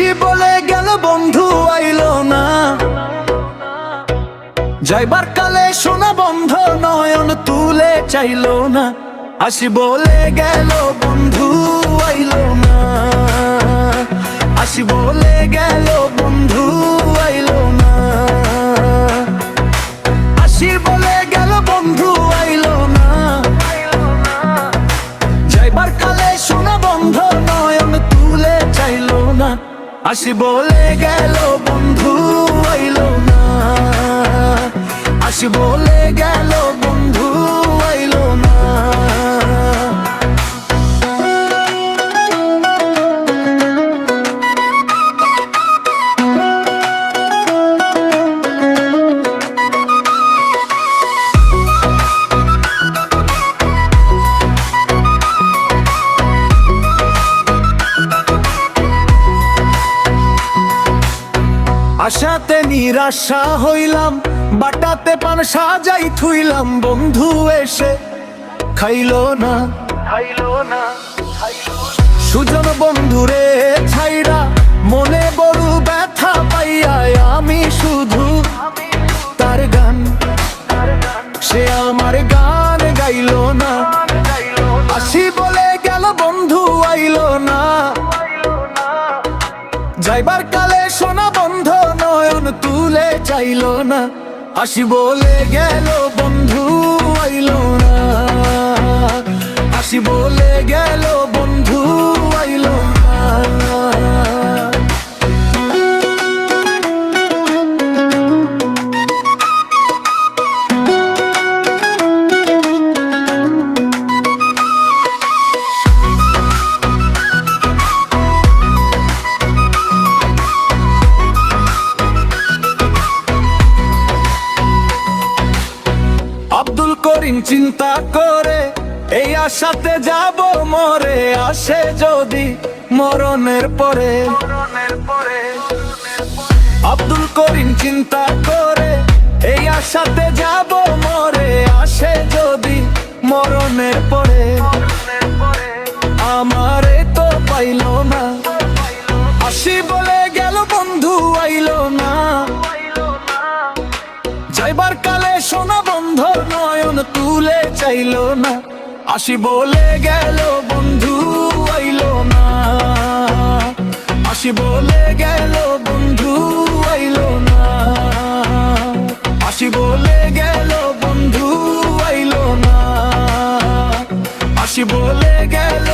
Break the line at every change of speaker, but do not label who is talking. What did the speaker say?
আসি বলে গেল বন্ধু আইলো না, যাইবার কালে সোনা বন্ধ নয়ন তুলে চাইলো না। আসি বলে গেল বন্ধু আইলো না, আসি বলে গেল বন্ধু আইলো না, আসি বলে গেল বন্ধু আইলো না, যাইবার কালে সোনা বন্ধ নয়ন তুলে চাইলো না। আসি বলে গেল বন্ধু আইলো না, আসি বলে গেল বন্ধু আইলো না। আশাতে নিরাশা হইলাম, বাটাতে পান সাজাই থুইলাম, বন্ধু এসে খাইলো না, সুজন বন্ধুরে ছাইরা মনে বড় ব্যথা পাইয়া আমি শুধু তার গান, সে আমার গান গাইলো না। আসি বলে গেল বন্ধু আইলো না, যাইবার কালে সোনা বন্ধ নয়ন তুলে চাইলো না। আসি বলে গেল বন্ধু আইলো না, আসি বলে গেল বন্ধু আইলো না। আব্দুল করিম চিন্তা করে এই আশাতে যাব মরে, আসে যদি মরণের পরে। আব্দুল করিম চিন্তা করে এই আশাতে যাব মরে, আসে যদি মরণের পরে। আমারে তো পাইলো না, আসি বলে গেল বন্ধু আইলো না, যাইবার কালে সোনা বন্ধ নয়ন তুলে চাইলো না। আসি বলে গেল বন্ধু আইলো না, আসি বলে গেল বন্ধু আইলো না, আসি বলে গেল বন্ধু আইলো না, আসি বলে গেল